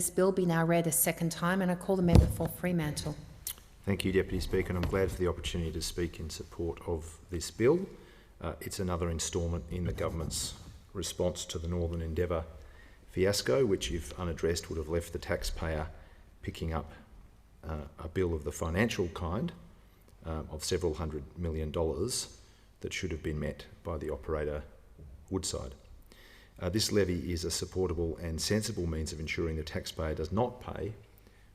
This bill be now read a second time, and I call the member for Fremantle. Thank you, Deputy Speaker, and I'm glad for the opportunity to speak in support of this bill. It's another instalment in the government's response to the Northern Endeavour fiasco, which, if unaddressed, would have left the taxpayer picking up a bill of the financial kind of several $100 million that should have been met by the operator Woodside. This levy is a supportable and sensible means of ensuring the taxpayer does not pay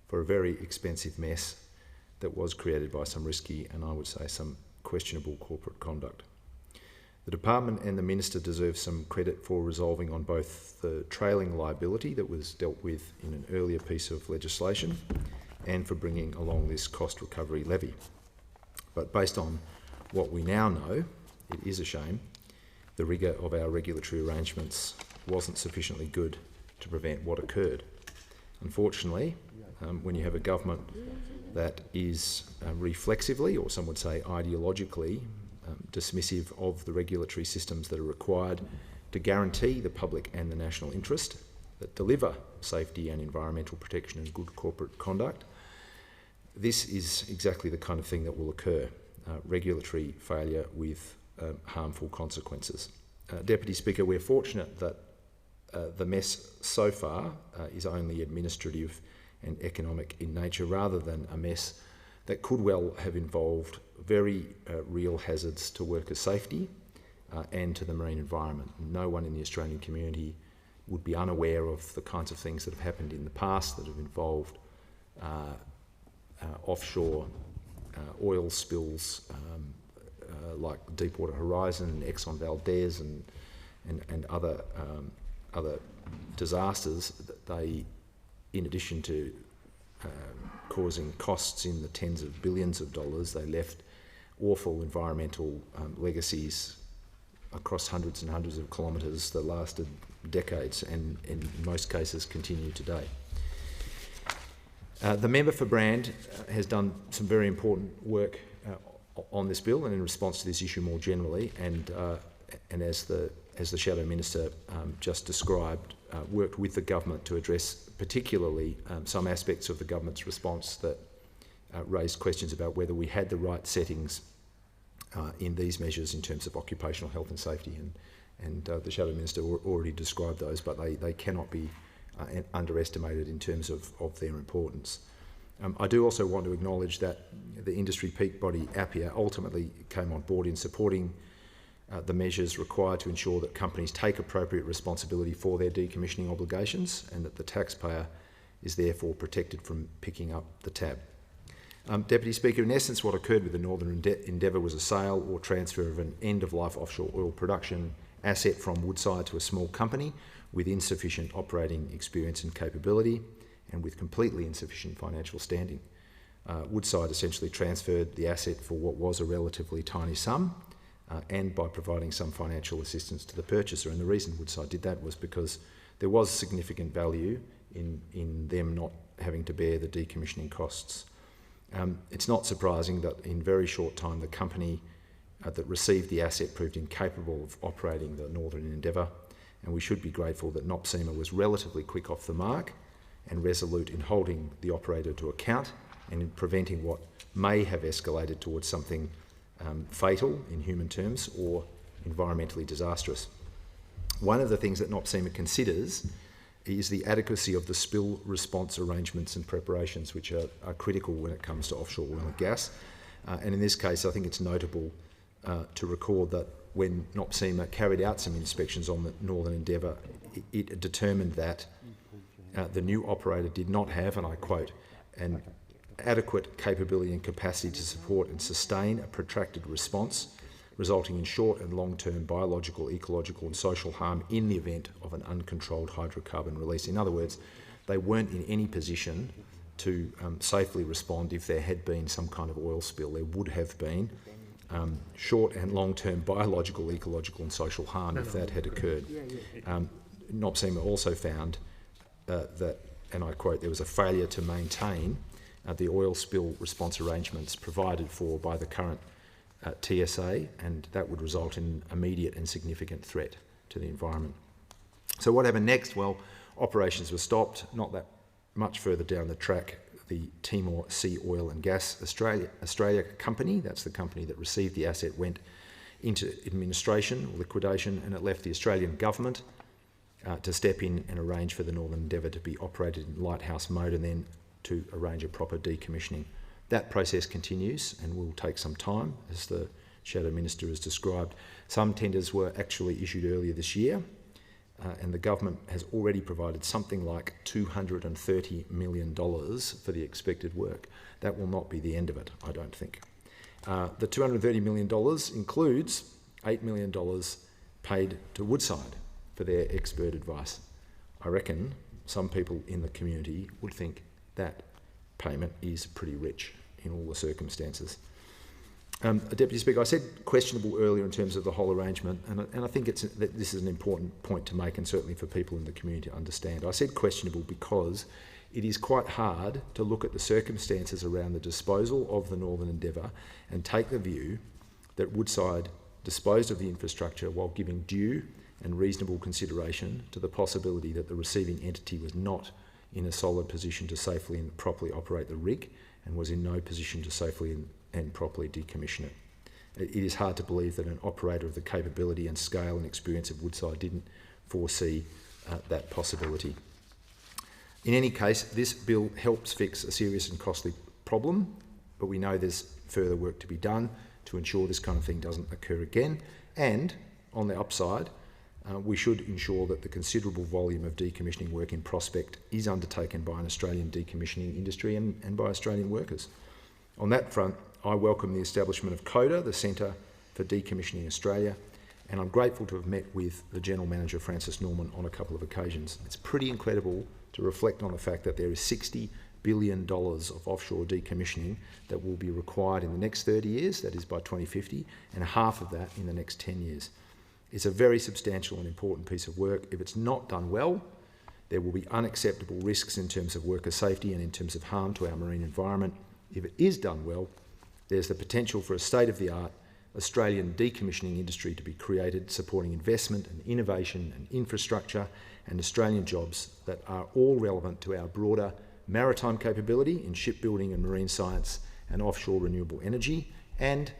for a very expensive mess that was created by some risky and, I would say, some questionable corporate conduct. The Department and the Minister deserve some credit for resolving on both the trailing liability that was dealt with in an earlier piece of legislation and for bringing along this cost recovery levy. But based on what we now know, it is a shame the rigour of our regulatory arrangements wasn't sufficiently good to prevent what occurred. Unfortunately, when you have a government that is reflexively, or some would say ideologically, dismissive of the regulatory systems that are required to guarantee the public and the national interest, that deliver safety and environmental protection and good corporate conduct, this is exactly the kind of thing that will occur, regulatory failure with harmful consequences. Deputy Speaker, we're fortunate that the mess so far is only administrative and economic in nature, rather than a mess that could well have involved very real hazards to worker safety and to the marine environment. No one in the Australian community would be unaware of the kinds of things that have happened in the past that have involved offshore oil spills like Deepwater Horizon and Exxon Valdez and other disasters. That they, in addition to causing costs in the tens of billions of dollars, they left awful environmental legacies across hundreds and hundreds of kilometres that lasted decades and in most cases continue today. The member for Brand has done some very important work on this bill and in response to this issue more generally, and as the Shadow Minister just described, worked with the government to address particularly some aspects of the government's response that raised questions about whether we had the right settings in these measures in terms of occupational health and safety, and the Shadow Minister already described those, but they cannot be underestimated in terms of their importance. I do also want to acknowledge that the industry peak body APPIA ultimately came on board in supporting the measures required to ensure that companies take appropriate responsibility for their decommissioning obligations and that the taxpayer is therefore protected from picking up the tab. Deputy Speaker, in essence, what occurred with the Northern Endeavour was a sale or transfer of an end-of-life offshore oil production asset from Woodside to a small company with insufficient operating experience and capability and with completely insufficient financial standing. Woodside essentially transferred the asset for what was a relatively tiny sum and by providing some financial assistance to the purchaser. And the reason Woodside did that was because there was significant value in them not having to bear the decommissioning costs. It's not surprising that in very short time the company that received the asset proved incapable of operating the Northern Endeavour, and we should be grateful that NOPSEMA was relatively quick off the mark and resolute in holding the operator to account and in preventing what may have escalated towards something fatal in human terms or environmentally disastrous. One of the things that NOPSEMA considers is the adequacy of the spill response arrangements and preparations, which are critical when it comes to offshore oil and gas. And in this case, I think it's notable to record that when NOPSEMA carried out some inspections on the Northern Endeavour, it determined that the new operator did not have, and I quote, an adequate capability and capacity to support and sustain a protracted response, resulting in short and long-term biological, ecological and social harm in the event of an uncontrolled hydrocarbon release. In other words, they weren't in any position to safely respond if there had been some kind of oil spill. There would have been short and long-term biological, ecological and social harm if that had occurred. NOPSEMA also found that, and I quote, there was a failure to maintain the oil spill response arrangements provided for by the current TSA, and that would result in immediate and significant threat to the environment. So what happened next? Well, operations were stopped. Not that much further down the track, the Timor Sea Oil and Gas Australia company, that's the company that received the asset, went into administration or liquidation, and it left the Australian government to step in and arrange for the Northern Endeavour to be operated in lighthouse mode and then to arrange a proper decommissioning. That process continues and will take some time, as the Shadow Minister has described. Some tenders were actually issued earlier this year, and the government has already provided something like $230 million for the expected work. That will not be the end of it, I don't think. The $230 million includes $8 million paid to Woodside for their expert advice. I reckon some people in the community would think that payment is pretty rich in all the circumstances. Deputy Speaker, I said questionable earlier in terms of the whole arrangement, and I think that this is an important point to make, and certainly for people in the community to understand. I said questionable because it is quite hard to look at the circumstances around the disposal of the Northern Endeavour and take the view that Woodside disposed of the infrastructure while giving due and reasonable consideration to the possibility that the receiving entity was not in a solid position to safely and properly operate the rig and was in no position to safely and properly decommission it. It is hard to believe that an operator of the capability and scale and experience of Woodside didn't foresee that possibility. In any case, this bill helps fix a serious and costly problem, but we know there's further work to be done to ensure this kind of thing doesn't occur again. And on the upside, we should ensure that the considerable volume of decommissioning work in prospect is undertaken by an Australian decommissioning industry and by Australian workers. On that front, I welcome the establishment of CODA, the Centre for Decommissioning Australia, and I'm grateful to have met with the General Manager, Francis Norman, on a couple of occasions. It's pretty incredible to reflect on the fact that there is $60 billion of offshore decommissioning that will be required in the next 30 years, that is by 2050, and half of that in the next 10 years. It's a very substantial and important piece of work. If it's not done well, there will be unacceptable risks in terms of worker safety and in terms of harm to our marine environment. If it is done well, there's the potential for a state-of-the-art Australian decommissioning industry to be created, supporting investment and innovation and infrastructure and Australian jobs that are all relevant to our broader maritime capability in shipbuilding and marine science and offshore renewable energy, and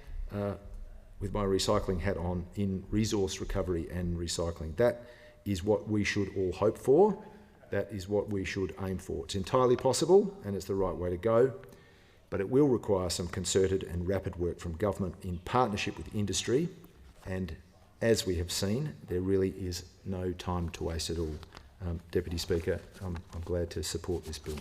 with my recycling hat on, in resource recovery and recycling. That is what we should all hope for. That is what we should aim for. It's entirely possible and it's the right way to go, but it will require some concerted and rapid work from government in partnership with industry, and as we have seen, there really is no time to waste at all. Deputy Speaker, I'm glad to support this bill.